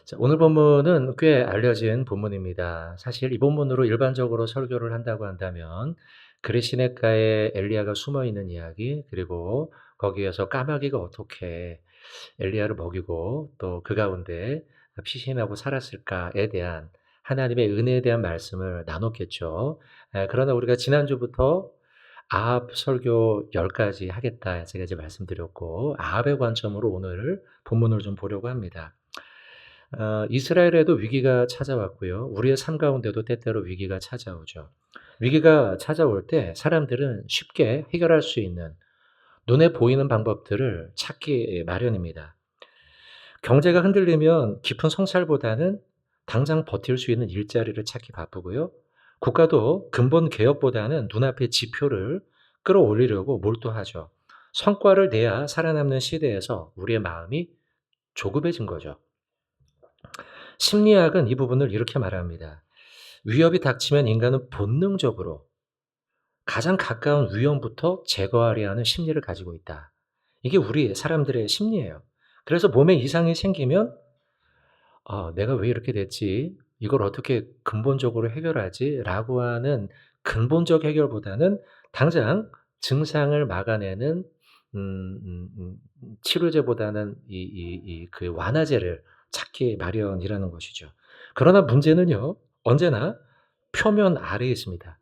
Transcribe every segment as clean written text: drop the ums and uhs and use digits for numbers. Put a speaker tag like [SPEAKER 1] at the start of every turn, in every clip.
[SPEAKER 1] 자, 오늘 본문은 꽤 알려진 본문입니다. 사실 이 본문으로 일반적으로 설교를 한다고 한다면 그리 시냇가에 엘리야가 숨어 있는 이야기, 그리고 거기에서 까마귀가 어떻게 엘리야를 먹이고 또 그 가운데 피신하고 살았을까에 대한 하나님의 은혜에 대한 말씀을 나눴겠죠. 그러나 우리가 지난주부터 아합 설교 10가지 하겠다 제가 이제 말씀드렸고, 아합의 관점으로 오늘 본문을 좀 보려고 합니다. 이스라엘에도 위기가 찾아왔고요. 우리의 삶 가운데도 때때로 위기가 찾아오죠. 위기가 찾아올 때 사람들은 쉽게 해결할 수 있는 눈에 보이는 방법들을 찾기 마련입니다. 경제가 흔들리면 깊은 성찰보다는 당장 버틸 수 있는 일자리를 찾기 바쁘고요. 국가도 근본 개혁보다는 눈앞의 지표를 끌어올리려고 몰두하죠. 성과를 내야 살아남는 시대에서 우리의 마음이 조급해진 거죠. 심리학은 이 부분을 이렇게 말합니다. 위협이 닥치면 인간은 본능적으로 가장 가까운 위험부터 제거하려 하는 심리를 가지고 있다. 이게 우리 사람들의 심리예요. 그래서 몸에 이상이 생기면 내가 왜 이렇게 됐지? 이걸 어떻게 근본적으로 해결하지? 라고 하는 근본적 해결보다는 당장 증상을 막아내는 치료제보다는 그 완화제를 찾기 마련이라는 것이죠. 그러나 문제는요, 언제나 표면 아래에 있습니다.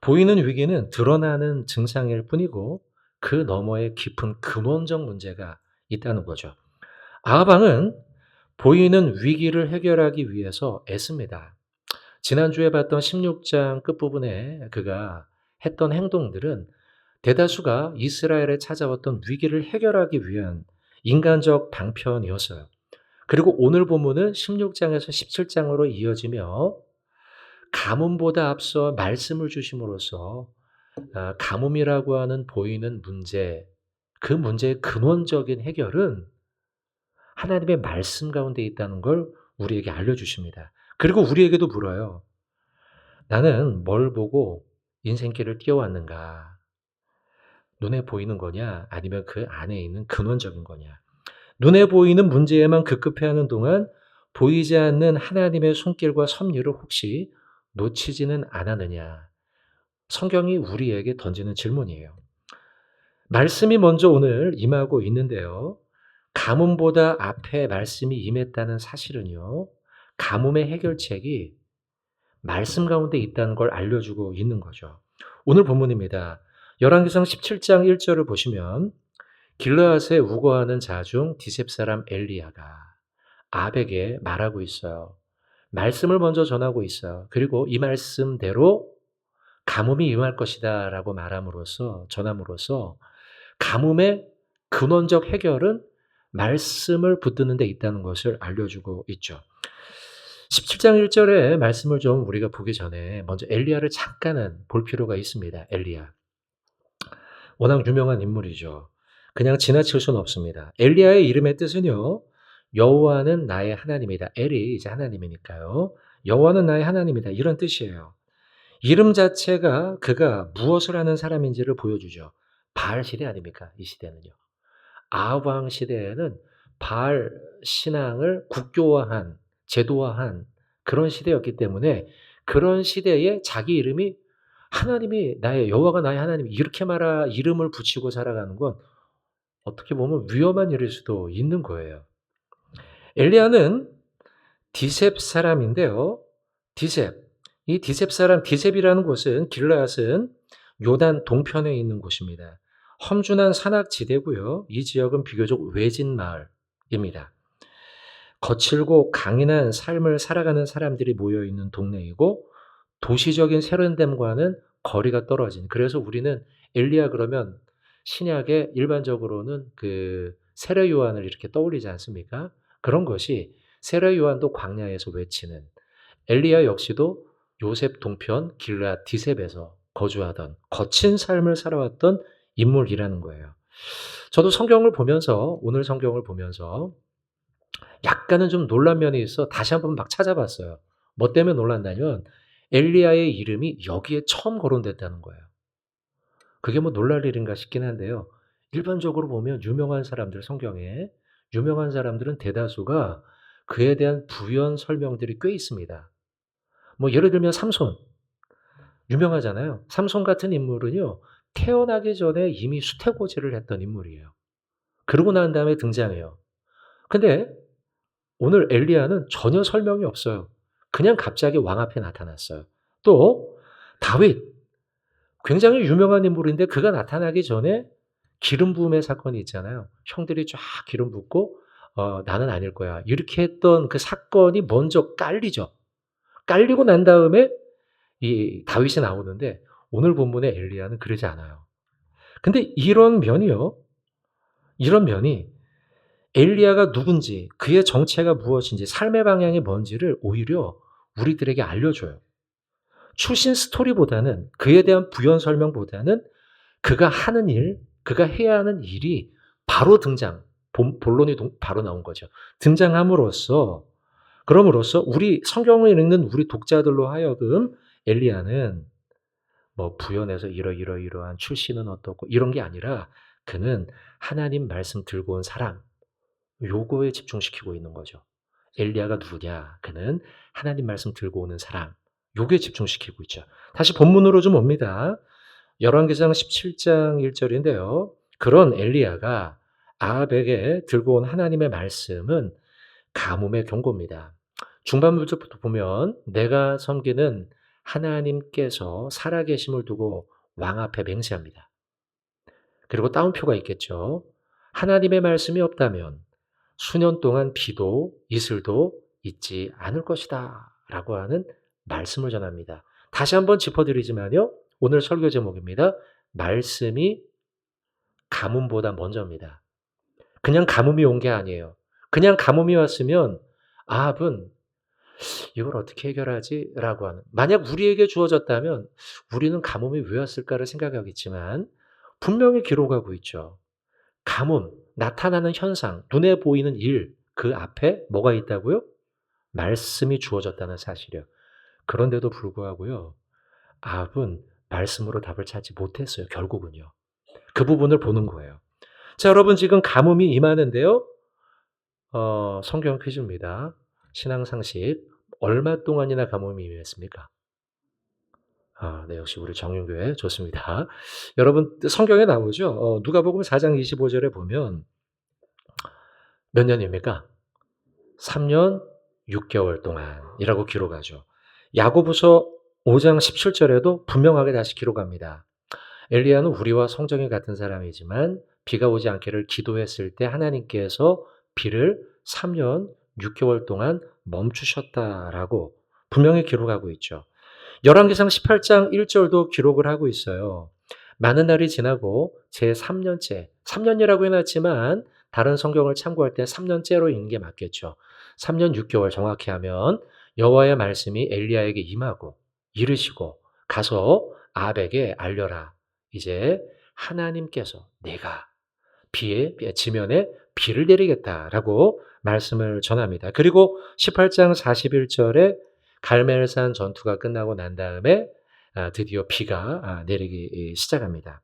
[SPEAKER 1] 보이는 위기는 드러나는 증상일 뿐이고 그 너머에 깊은 근원적 문제가 있다는 거죠. 아하방은 보이는 위기를 해결하기 위해서 애씁니다. 지난주에 봤던 16장 끝부분에 그가 했던 행동들은 대다수가 이스라엘에 찾아왔던 위기를 해결하기 위한 인간적 방편이었어요. 그리고 오늘 본문은 16장에서 17장으로 이어지며 가뭄보다 앞서 말씀을 주심으로써 가뭄이라고 하는 보이는 문제, 그 문제의 근원적인 해결은 하나님의 말씀 가운데 있다는 걸 우리에게 알려주십니다. 그리고 우리에게도 물어요. 나는 뭘 보고 인생길을 뛰어왔는가? 눈에 보이는 거냐? 아니면 그 안에 있는 근원적인 거냐? 눈에 보이는 문제에만 급급해하는 동안 보이지 않는 하나님의 손길과 섭리를 혹시 놓치지는 않았느냐? 성경이 우리에게 던지는 질문이에요. 말씀이 먼저 오늘 임하고 있는데요. 가뭄보다 앞에 말씀이 임했다는 사실은요, 가뭄의 해결책이 말씀 가운데 있다는 걸 알려주고 있는 거죠. 오늘 본문입니다. 열왕기상 17장 1절을 보시면 길르앗에 우거하는 자 중 디셉 사람 엘리야가 아합에게 말하고 있어요. 말씀을 먼저 전하고 있어요. 그리고 이 말씀대로 가뭄이 임할 것이다 라고 말함으로써, 전함으로써 가뭄의 근원적 해결은 말씀을 붙드는 데 있다는 것을 알려주고 있죠. 17장 1절의 말씀을 좀 우리가 보기 전에 먼저 엘리야를 잠깐은 볼 필요가 있습니다. 엘리야. 워낙 유명한 인물이죠. 그냥 지나칠 수는 없습니다. 엘리야의 이름의 뜻은요, 여호와는 나의 하나님이다. 엘이 이제 하나님이니까요. 여호와는 나의 하나님이다. 이런 뜻이에요. 이름 자체가 그가 무엇을 하는 사람인지를 보여주죠. 바알 시대 아닙니까? 이 시대는요. 아합 왕 시대에는 바알 신앙을 국교화한, 제도화한 그런 시대였기 때문에 그런 시대에 자기 이름이 하나님이 나의 여호와가 나의 하나님 이렇게 이름을 붙이고 살아가는 건 어떻게 보면 위험한 일일 수도 있는 거예요. 엘리야는 디셉 사람인데요. 디셉. 이 디셉 사람, 디셉이라는 곳은 길르앗은 요단 동편에 있는 곳입니다. 험준한 산악지대고요. 이 지역은 비교적 외진 마을입니다. 거칠고 강인한 삶을 살아가는 사람들이 모여 있는 동네이고 도시적인 세련됨과는 거리가 떨어진. 그래서 우리는 엘리야 그러면 신약에 일반적으로는 그 세례 요한을 이렇게 떠올리지 않습니까? 그런 것이 세례 요한도 광야에서 외치는, 엘리야 역시도 요셉 동편 길르앗 디셉에서 거주하던 거친 삶을 살아왔던 인물이라는 거예요. 저도 성경을 보면서, 오늘 성경을 보면서 약간은 좀 놀란 면이 있어 다시 한번 막 찾아봤어요. 뭐 때문에 놀랐냐면 엘리야의 이름이 여기에 처음 거론됐다는 거예요. 그게 뭐 놀랄 일인가 싶긴 한데요. 일반적으로 보면 유명한 사람들, 성경에 유명한 사람들은 대다수가 그에 대한 부연 설명들이 꽤 있습니다. 뭐 예를 들면 삼손 유명하잖아요. 삼손 같은 인물은요. 태어나기 전에 이미 수태고지를 했던 인물이에요. 그러고 난 다음에 등장해요. 근데 오늘 엘리야는 전혀 설명이 없어요. 그냥 갑자기 왕 앞에 나타났어요. 또 다윗 굉장히 유명한 인물인데 그가 나타나기 전에 기름 부음의 사건이 있잖아요. 형들이 쫙 기름 붓고 나는 아닐 거야. 이렇게 했던 그 사건이 먼저 깔리죠. 깔리고 난 다음에 이 다윗이 나오는데 오늘 본문의 엘리야는 그러지 않아요. 근데 이런 면이 엘리야가 누군지, 그의 정체가 무엇인지, 삶의 방향이 뭔지를 오히려 우리들에게 알려줘요. 출신 스토리보다는 그에 대한 부연 설명보다는 그가 하는 일, 그가 해야 하는 일이 바로 본론이 바로 나온 거죠. 그럼으로써 우리 성경을 읽는 우리 독자들로 하여금 엘리야는 뭐 부연해서 이러이러한 출신은 어떻고 이런 게 아니라 그는 하나님 말씀 들고 온 사람, 요거에 집중시키고 있는 거죠. 엘리야가 누구냐? 그는 하나님 말씀 들고 오는 사람, 요게 집중시키고 있죠. 다시 본문으로 좀 옵니다. 열왕기상 17장 1절인데요. 그런 엘리야가 아합에게 들고 온 하나님의 말씀은 가뭄의 경고입니다. 중반부터 보면 내가 섬기는 하나님께서 살아계심을 두고 왕 앞에 맹세합니다. 그리고 따옴표가 있겠죠. 하나님의 말씀이 없다면 수년 동안 비도 이슬도 있지 않을 것이다 라고 하는 말씀을 전합니다. 다시 한번 짚어드리지만요. 오늘 설교 제목입니다. 말씀이 가뭄보다 먼저입니다. 그냥 가뭄이 온 게 아니에요. 그냥 가뭄이 왔으면 아합은 이걸 어떻게 해결하지? 라고 하는. 만약 우리에게 주어졌다면 우리는 가뭄이 왜 왔을까를 생각하겠지만 분명히 기록하고 있죠. 가뭄, 나타나는 현상, 눈에 보이는 일, 그 앞에 뭐가 있다고요? 말씀이 주어졌다는 사실이요. 그런데도 불구하고요. 아합은 말씀으로 답을 찾지 못했어요. 결국은요. 그 부분을 보는 거예요. 자, 여러분 지금 가뭄이 임하는데요. 성경 퀴즈입니다. 신앙 상식. 얼마 동안이나 가뭄이 임했습니까? 네, 역시 우리 정윤교회 좋습니다. 여러분 성경에 나오죠. 누가복음 4장 25절에 보면 몇 년입니까? 3년 6개월 동안이라고 기록하죠. 야고보서 5장 17절에도 분명하게 다시 기록합니다. 엘리야는 우리와 성정이 같은 사람이지만 비가 오지 않기를 기도했을 때 하나님께서 비를 3년 6개월 동안 멈추셨다라고 분명히 기록하고 있죠. 열왕기상 18장 1절도 기록을 하고 있어요. 많은 날이 지나고 제 3년째, 3년이라고 해놨지만 다른 성경을 참고할 때 3년째로 읽는 게 맞겠죠. 3년 6개월 정확히 하면 여호와의 말씀이 엘리야에게 임하고 이르시고 가서 아합에게 알려라. 이제 하나님께서 내가 지면에 비를 내리겠다라고 말씀을 전합니다. 그리고 18장 41절에 갈멜산 전투가 끝나고 난 다음에 드디어 비가 내리기 시작합니다.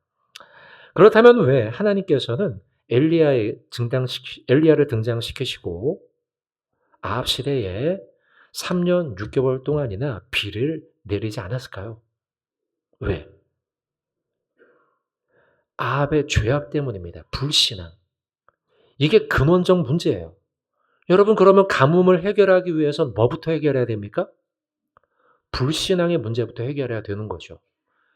[SPEAKER 1] 그렇다면 왜 하나님께서는 엘리야를 등장시키시고 아합 시대에 3년 6개월 동안이나 비를 내리지 않았을까요? 왜? 아합의 죄악 때문입니다. 불신앙. 이게 근원적 문제예요. 여러분 그러면 가뭄을 해결하기 위해선 뭐부터 해결해야 됩니까? 불신앙의 문제부터 해결해야 되는 거죠.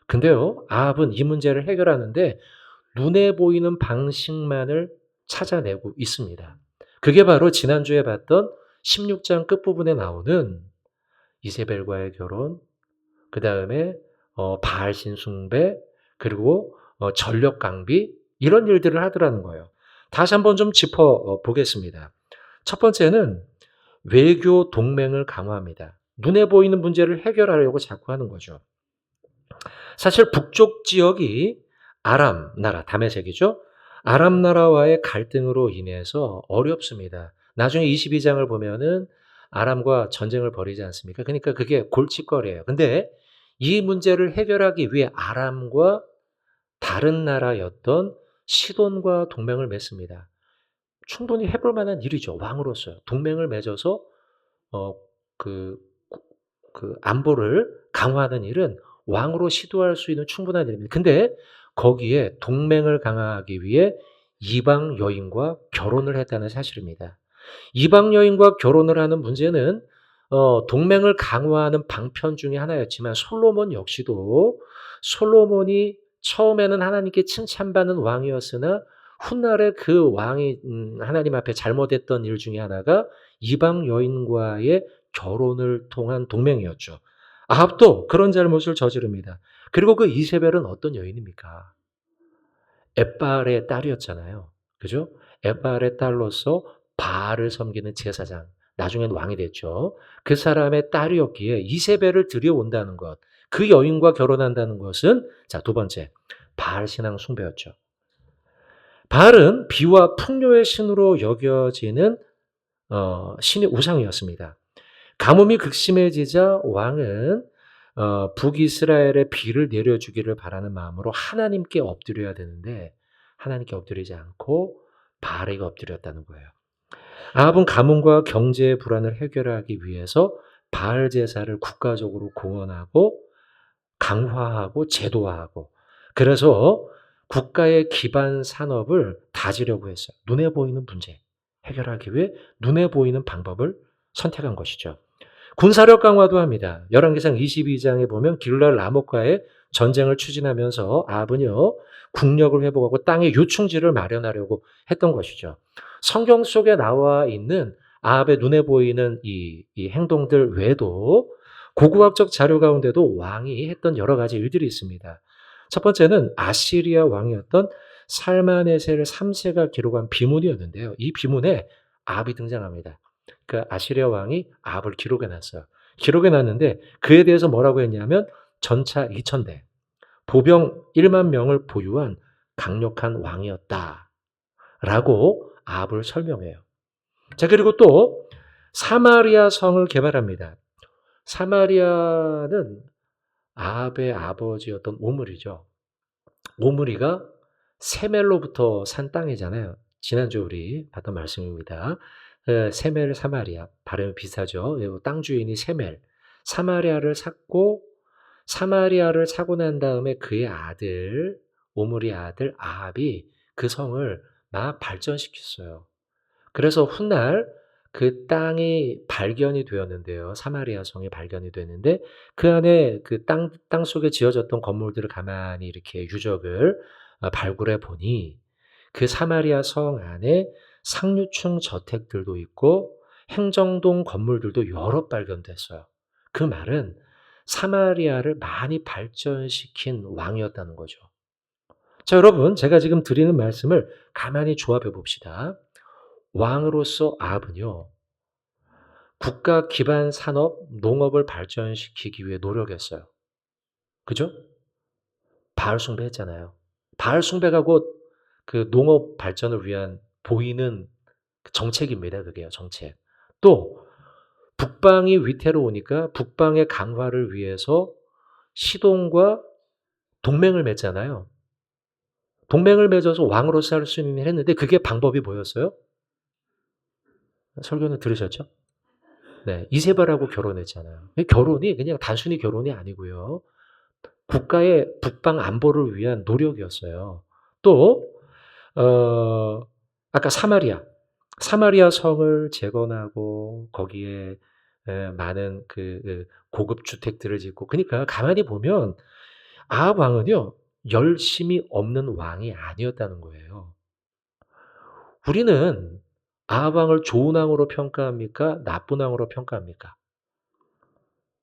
[SPEAKER 1] 근데요. 아합은 이 문제를 해결하는데 눈에 보이는 방식만을 찾아내고 있습니다. 그게 바로 지난주에 봤던 16장 끝부분에 나오는 이세벨과의 결혼, 그 다음에 바알 신숭배, 그리고 전력 강비 이런 일들을 하더라는 거예요. 다시 한번 좀 짚어보겠습니다. 첫 번째는 외교 동맹을 강화합니다. 눈에 보이는 문제를 해결하려고 자꾸 하는 거죠. 사실 북쪽 지역이 아람 나라, 다메섹이죠. 아람 나라와의 갈등으로 인해서 어렵습니다. 나중에 22장을 보면은 아람과 전쟁을 벌이지 않습니까? 그러니까 그게 골칫거리예요. 근데 이 문제를 해결하기 위해 아람과 다른 나라였던 시돈과 동맹을 맺습니다. 충분히 해볼 만한 일이죠. 왕으로서요. 동맹을 맺어서 어 그 안보를 강화하는 일은 왕으로 시도할 수 있는 충분한 일입니다. 근데 거기에 동맹을 강화하기 위해 이방 여인과 결혼을 했다는 사실입니다. 이방 여인과 결혼을 하는 문제는 동맹을 강화하는 방편 중에 하나였지만 솔로몬 역시도 솔로몬이 처음에는 하나님께 칭찬받는 왕이었으나 훗날에 그 왕이 하나님 앞에 잘못했던 일 중에 하나가 이방 여인과의 결혼을 통한 동맹이었죠. 아합도 그런 잘못을 저지릅니다. 그리고 그 이세벨은 어떤 여인입니까? 엣바알의 딸이었잖아요. 그죠? 엣바알의 딸로서 바알을 섬기는 제사장, 나중엔 왕이 됐죠. 그 사람의 딸이었기에 이세벨을 들여온다는 것, 그 여인과 결혼한다는 것은 자, 두 번째, 바알 신앙 숭배였죠. 바알은 비와 풍요의 신으로 여겨지는 신의 우상이었습니다. 가뭄이 극심해지자 왕은 북이스라엘의 비를 내려주기를 바라는 마음으로 하나님께 엎드려야 되는데 하나님께 엎드리지 않고 바알에게 엎드렸다는 거예요. 아합은 가뭄과 경제의 불안을 해결하기 위해서 바알 제사를 국가적으로 공언하고 강화하고 제도화하고 그래서 국가의 기반 산업을 다지려고 했어요. 눈에 보이는 문제 해결하기 위해 눈에 보이는 방법을 선택한 것이죠. 군사력 강화도 합니다. 열왕기상 22장에 보면 길랄 라못과의 전쟁을 추진하면서 아합은요 국력을 회복하고 땅의 요충지를 마련하려고 했던 것이죠. 성경 속에 나와 있는 아합의 눈에 보이는 이 행동들 외에도 고고학적 자료 가운데도 왕이 했던 여러 가지 일들이 있습니다. 첫 번째는 아시리아 왕이었던 살마네셀 3세가 기록한 비문이었는데요. 이 비문에 아합이 등장합니다. 그 아시리아 왕이 아합을 기록해 놨어요. 기록해 놨는데 그에 대해서 뭐라고 했냐면 전차 2,000대, 보병 1만 명을 보유한 강력한 왕이었다라고 아합을 설명해요. 자, 그리고 또 사마리아 성을 개발합니다. 사마리아는 아합의 아버지였던 오므리죠. 오므리가 세멜로부터 산 땅이잖아요. 지난주 우리 봤던 말씀입니다. 세멜 사마리아 발음이 비슷하죠. 땅 주인이 세멜 사마리아를 샀고 사마리아를 사고 난 다음에 그의 아들 오므리 아들 아합이 그 성을 막 발전시켰어요. 그래서 훗날 그 땅이 발견이 되었는데요. 사마리아 성이 발견이 됐는데 그 안에 그 땅 속에 지어졌던 건물들을 가만히 이렇게 유적을 발굴해 보니 그 사마리아 성 안에 상류층 저택들도 있고 행정동 건물들도 여러 발견됐어요. 그 말은 사마리아를 많이 발전시킨 왕이었다는 거죠. 자, 여러분, 제가 지금 드리는 말씀을 가만히 조합해 봅시다. 왕으로서 아합은요, 국가 기반 산업, 농업을 발전시키기 위해 노력했어요. 그죠? 바알 숭배했잖아요. 바알 숭배가 곧 그 농업 발전을 위한 보이는 정책입니다. 그게요, 정책. 또 북방이 위태로우니까 북방의 강화를 위해서 시돈과 동맹을 맺잖아요. 동맹을 맺어서 왕으로서 할 수 있는 일을 했는데 그게 방법이 뭐였어요? 설교는 들으셨죠? 네, 이세벨하고 결혼했잖아요. 결혼이 그냥 단순히 결혼이 아니고요. 국가의 북방 안보를 위한 노력이었어요. 또 아까 사마리아 성을 재건하고 거기에 많은 고급 주택들을 짓고 그러니까 가만히 보면 아합 왕은요 열심이 없는 왕이 아니었다는 거예요. 우리는 아합 왕을 좋은 왕으로 평가합니까? 나쁜 왕으로 평가합니까?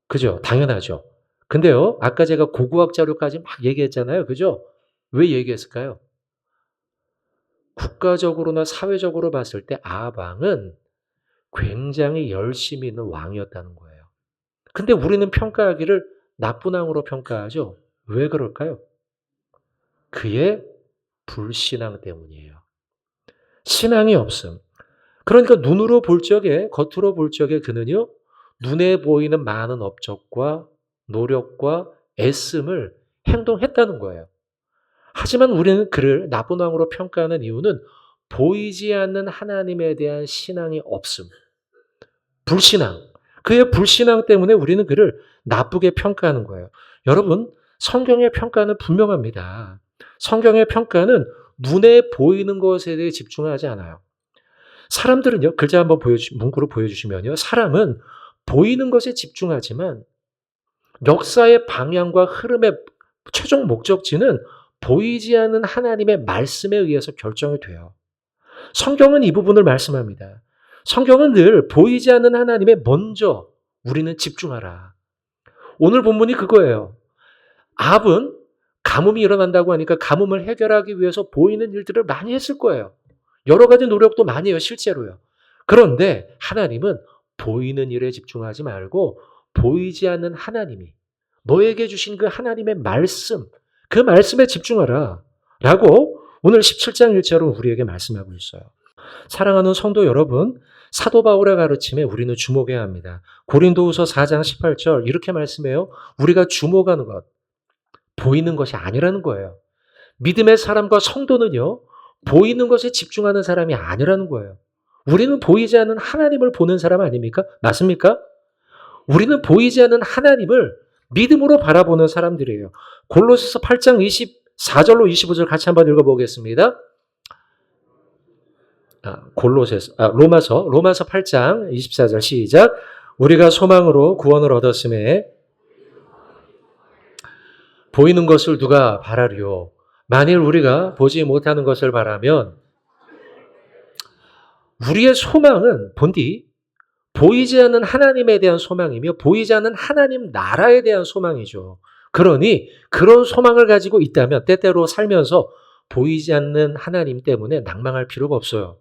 [SPEAKER 1] 그죠? 당연하죠. 근데요, 아까 제가 고고학 자료까지 막 얘기했잖아요. 그죠? 왜 얘기했을까요? 국가적으로나 사회적으로 봤을 때 아합 왕은 굉장히 열심히 있는 왕이었다는 거예요. 근데 우리는 평가하기를 나쁜 왕으로 평가하죠. 왜 그럴까요? 그의 불신앙 때문이에요. 신앙이 없음. 그러니까 눈으로 볼 적에, 겉으로 볼 적에 그는요, 눈에 보이는 많은 업적과 노력과 애씀을 행동했다는 거예요. 하지만 우리는 그를 나쁜 왕으로 평가하는 이유는 보이지 않는 하나님에 대한 신앙이 없음, 불신앙. 그의 불신앙 때문에 우리는 그를 나쁘게 평가하는 거예요. 여러분, 성경의 평가는 분명합니다. 성경의 평가는 눈에 보이는 것에 대해 집중하지 않아요. 사람들은요, 글자 한번 문구로 보여주시면요. 사람은 보이는 것에 집중하지만 역사의 방향과 흐름의 최종 목적지는 보이지 않는 하나님의 말씀에 의해서 결정이 돼요. 성경은 이 부분을 말씀합니다. 성경은 늘 보이지 않는 하나님에 먼저 우리는 집중하라. 오늘 본문이 그거예요. 아합은 가뭄이 일어난다고 하니까 가뭄을 해결하기 위해서 보이는 일들을 많이 했을 거예요. 여러 가지 노력도 많이 해요, 실제로요. 그런데 하나님은 보이는 일에 집중하지 말고 보이지 않는 하나님이 너에게 주신 그 하나님의 말씀, 그 말씀에 집중하라 라고 오늘 17장 1절은 우리에게 말씀하고 있어요. 사랑하는 성도 여러분, 사도 바울의 가르침에 우리는 주목해야 합니다. 고린도후서 4장 18절 이렇게 말씀해요. 우리가 주목하는 것, 보이는 것이 아니라는 거예요. 믿음의 사람과 성도는요, 보이는 것에 집중하는 사람이 아니라는 거예요. 우리는 보이지 않는 하나님을 보는 사람 아닙니까? 맞습니까? 우리는 보이지 않는 하나님을 믿음으로 바라보는 사람들이에요. 골로새서 8장 24절로 25절 같이 한번 읽어보겠습니다. 로마서 8장 24절 시작. 우리가 소망으로 구원을 얻었음에 보이는 것을 누가 바라리요? 만일 우리가 보지 못하는 것을 바라면 우리의 소망은 본디 보이지 않는 하나님에 대한 소망이며 보이지 않는 하나님 나라에 대한 소망이죠. 그러니 그런 소망을 가지고 있다면 때때로 살면서 보이지 않는 하나님 때문에 낭망할 필요가 없어요.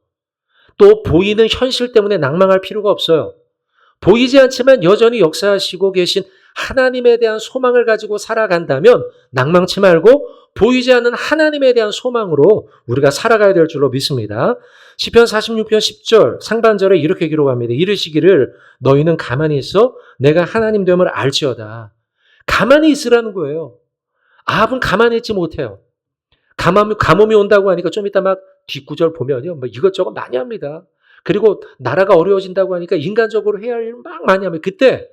[SPEAKER 1] 또 보이는 현실 때문에 낭망할 필요가 없어요. 보이지 않지만 여전히 역사하시고 계신 하나님에 대한 소망을 가지고 살아간다면 낭망치 말고 보이지 않는 하나님에 대한 소망으로 우리가 살아가야 될 줄로 믿습니다. 시편 46편 10절 상반절에 이렇게 기록합니다. 이르시기를 너희는 가만히 있어 내가 하나님 됨을 알지어다. 가만히 있으라는 거예요. 아합은 가만히 있지 못해요. 가뭄이 온다고 하니까 좀 이따 막 뒷구절 보면요, 뭐 이것저것 많이 합니다. 그리고 나라가 어려워진다고 하니까 인간적으로 해야 할 일을 막 많이 합니다. 그때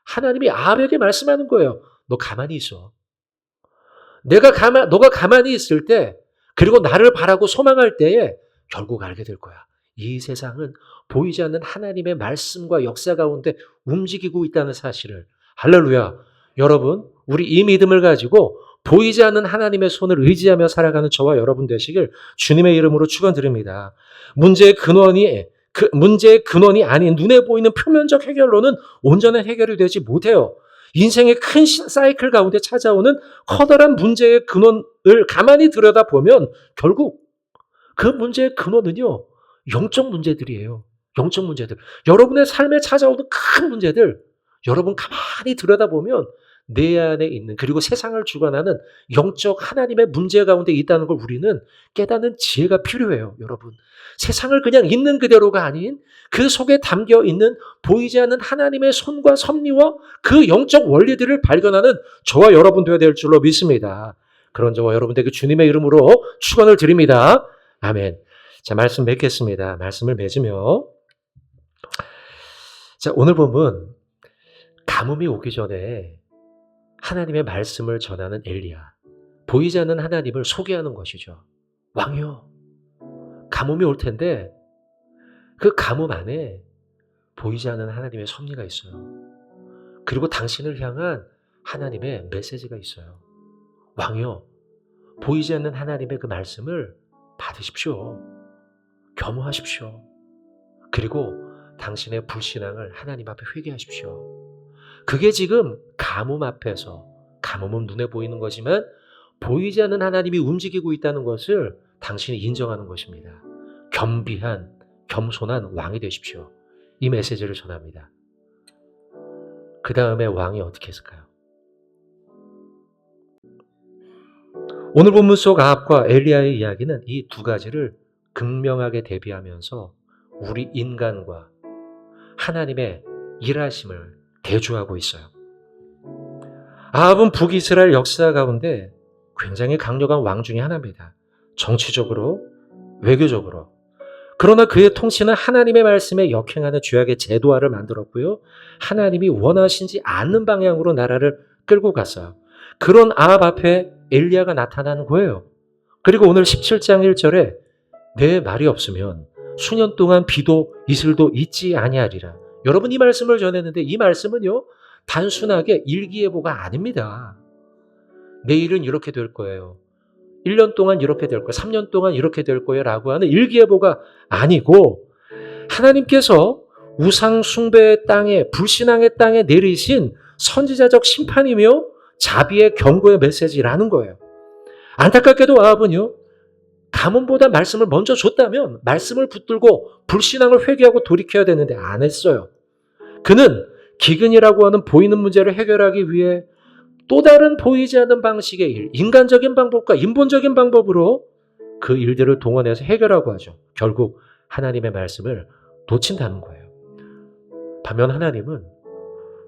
[SPEAKER 1] 하나님이 아합에게 말씀하는 거예요. 너 가만히 있어. 너가 가만히 있을 때, 그리고 나를 바라고 소망할 때에 결국 알게 될 거야. 이 세상은 보이지 않는 하나님의 말씀과 역사 가운데 움직이고 있다는 사실을. 할렐루야. 여러분, 우리 이 믿음을 가지고 보이지 않는 하나님의 손을 의지하며 살아가는 저와 여러분 되시길 주님의 이름으로 축원드립니다. 문제의 근원이 아닌 눈에 보이는 표면적 해결로는 온전한 해결이 되지 못해요. 인생의 큰 사이클 가운데 찾아오는 커다란 문제의 근원을 가만히 들여다보면 결국 그 문제의 근원은요, 영적 문제들이에요. 영적 문제들. 여러분의 삶에 찾아오는 큰 문제들, 여러분 가만히 들여다보면 내 안에 있는, 그리고 세상을 주관하는 영적 하나님의 문제 가운데 있다는 걸 우리는 깨닫는 지혜가 필요해요, 여러분. 세상을 그냥 있는 그대로가 아닌 그 속에 담겨 있는 보이지 않는 하나님의 손과 섭리와 그 영적 원리들을 발견하는 저와 여러분 되어야 될 줄로 믿습니다. 그런 저와 여러분들에게 주님의 이름으로 축원을 드립니다. 아멘. 자, 말씀 맺겠습니다. 말씀을 맺으며, 자, 오늘 본문 가뭄이 오기 전에 하나님의 말씀을 전하는 엘리야. 보이지 않는 하나님을 소개하는 것이죠. 왕이요, 가뭄이 올 텐데 그 가뭄 안에 보이지 않는 하나님의 섭리가 있어요. 그리고 당신을 향한 하나님의 메시지가 있어요. 왕이요, 보이지 않는 하나님의 그 말씀을 받으십시오. 겸허하십시오. 그리고 당신의 불신앙을 하나님 앞에 회개하십시오. 그게 지금 가뭄 앞에서, 가뭄은 눈에 보이는 거지만 보이지 않는 하나님이 움직이고 있다는 것을 당신이 인정하는 것입니다. 겸비한, 겸손한 왕이 되십시오. 이 메시지를 전합니다. 그 다음에 왕이 어떻게 했을까요? 오늘 본문 속 아합과 엘리야의 이야기는 이 두 가지를 극명하게 대비하면서 우리 인간과 하나님의 일하심을 대조하고 있어요. 아합은 북이스라엘 역사 가운데 굉장히 강력한 왕 중에 하나입니다. 정치적으로, 외교적으로. 그러나 그의 통치는 하나님의 말씀에 역행하는 죄악의 제도화를 만들었고요. 하나님이 원하시지 않는 방향으로 나라를 끌고 갔어요. 그런 아합 앞에 엘리야가 나타나는 거예요. 그리고 오늘 17장 1절에 내 말이 없으면 수년 동안 비도 이슬도 있지 아니하리라. 여러분, 이 말씀을 전했는데 이 말씀은요, 단순하게 일기예보가 아닙니다. 내일은 이렇게 될 거예요. 1년 동안 이렇게 될 거예요. 3년 동안 이렇게 될 거예요. 라고 하는 일기예보가 아니고, 하나님께서 우상 숭배의 땅에, 불신앙의 땅에 내리신 선지자적 심판이며 자비의 경고의 메시지라는 거예요. 안타깝게도 아합은요, 가문보다 말씀을 먼저 줬다면 말씀을 붙들고 불신앙을 회개하고 돌이켜야 되는데 안 했어요. 그는 기근이라고 하는 보이는 문제를 해결하기 위해 또 다른 보이지 않는 방식의 일, 인간적인 방법과 인본적인 방법으로 그 일들을 동원해서 해결하고 하죠. 결국 하나님의 말씀을 놓친다는 거예요. 반면 하나님은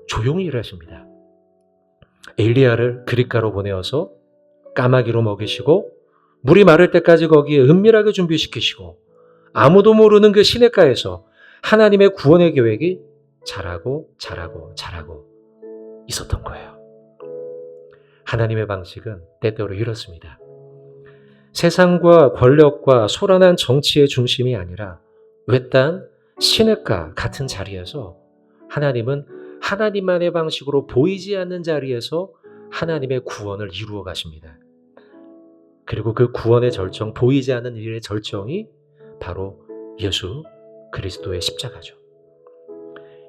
[SPEAKER 1] 조용히 일하십니다. 엘리야를 그릿가로 보내어서 까마귀로 먹이시고 물이 마를 때까지 거기에 은밀하게 준비시키시고 아무도 모르는 그 시냇가에서 하나님의 구원의 계획이 자라고 있었던 거예요. 하나님의 방식은 때때로 이렇습니다. 세상과 권력과 소란한 정치의 중심이 아니라 외딴 시냇가 같은 자리에서 하나님은 하나님만의 방식으로 보이지 않는 자리에서 하나님의 구원을 이루어 가십니다. 그리고 그 구원의 절정, 보이지 않는 일의 절정이 바로 예수 그리스도의 십자가죠.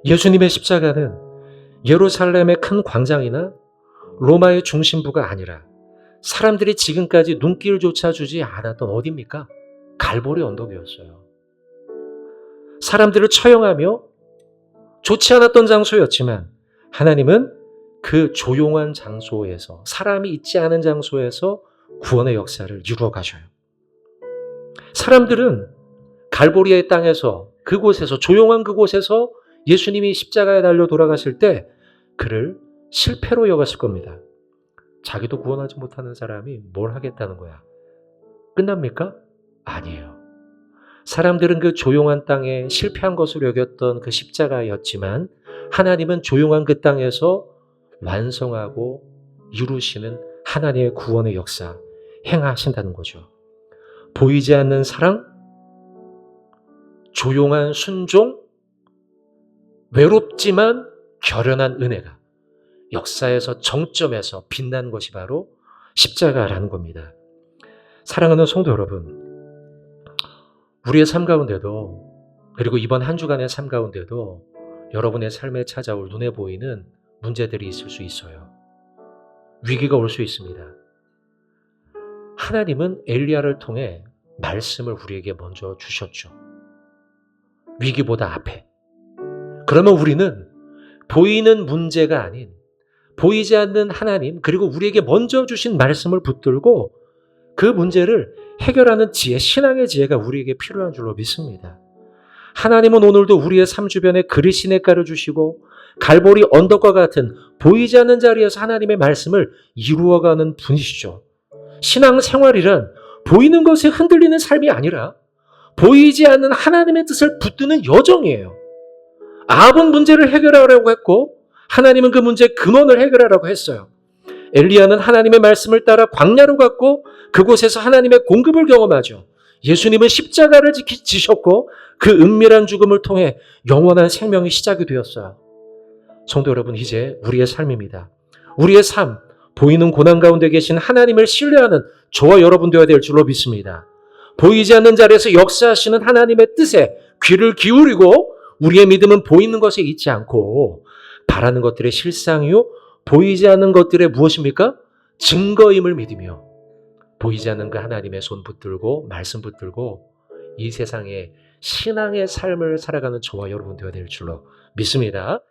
[SPEAKER 1] 예수님의 십자가는 예루살렘의 큰 광장이나 로마의 중심부가 아니라 사람들이 지금까지 눈길조차 주지 않았던 어디입니까? 갈보리 언덕이었어요. 사람들을 처형하며 좋지 않았던 장소였지만 하나님은 그 조용한 장소에서, 사람이 있지 않은 장소에서 구원의 역사를 이루어 가셔요. 사람들은 갈보리의 땅에서, 그곳에서, 조용한 그곳에서 예수님이 십자가에 달려 돌아가실 때 그를 실패로 여겼을 겁니다. 자기도 구원하지 못하는 사람이 뭘 하겠다는 거야. 끝납니까? 아니에요. 사람들은 그 조용한 땅에 실패한 것으로 여겼던 그 십자가였지만 하나님은 조용한 그 땅에서 완성하고 이루시는 하나님의 구원의 역사 행하신다는 거죠. 보이지 않는 사랑, 조용한 순종, 외롭지만 결연한 은혜가 역사에서 정점에서 빛난 것이 바로 십자가라는 겁니다. 사랑하는 성도 여러분, 우리의 삶 가운데도, 그리고 이번 한 주간의 삶 가운데도 여러분의 삶에 찾아올 눈에 보이는 문제들이 있을 수 있어요. 위기가 올 수 있습니다. 하나님은 엘리야를 통해 말씀을 우리에게 먼저 주셨죠. 위기보다 앞에. 그러면 우리는 보이는 문제가 아닌 보이지 않는 하나님, 그리고 우리에게 먼저 주신 말씀을 붙들고 그 문제를 해결하는 지혜, 신앙의 지혜가 우리에게 필요한 줄로 믿습니다. 하나님은 오늘도 우리의 삶 주변에 그리시냇가를 주시고 갈보리 언덕과 같은 보이지 않는 자리에서 하나님의 말씀을 이루어가는 분이시죠. 신앙 생활이란 보이는 것에 흔들리는 삶이 아니라 보이지 않는 하나님의 뜻을 붙드는 여정이에요. 아합은 문제를 해결하려고 했고 하나님은 그 문제의 근원을 해결하라고 했어요. 엘리야는 하나님의 말씀을 따라 광야로 갔고 그곳에서 하나님의 공급을 경험하죠. 예수님은 십자가를 지셨고 그 은밀한 죽음을 통해 영원한 생명이 시작이 되었어요. 성도 여러분, 이제 우리의 삶입니다. 우리의 삶, 보이는 고난 가운데 계신 하나님을 신뢰하는 저와 여러분 되어야 될 줄로 믿습니다. 보이지 않는 자리에서 역사하시는 하나님의 뜻에 귀를 기울이고 우리의 믿음은 보이는 것에 있지 않고 바라는 것들의 실상이요 보이지 않는 것들의 무엇입니까? 증거임을 믿으며 보이지 않는 그 하나님의 손 붙들고 말씀 붙들고 이 세상에 신앙의 삶을 살아가는 저와 여러분 되어야 될 줄로 믿습니다.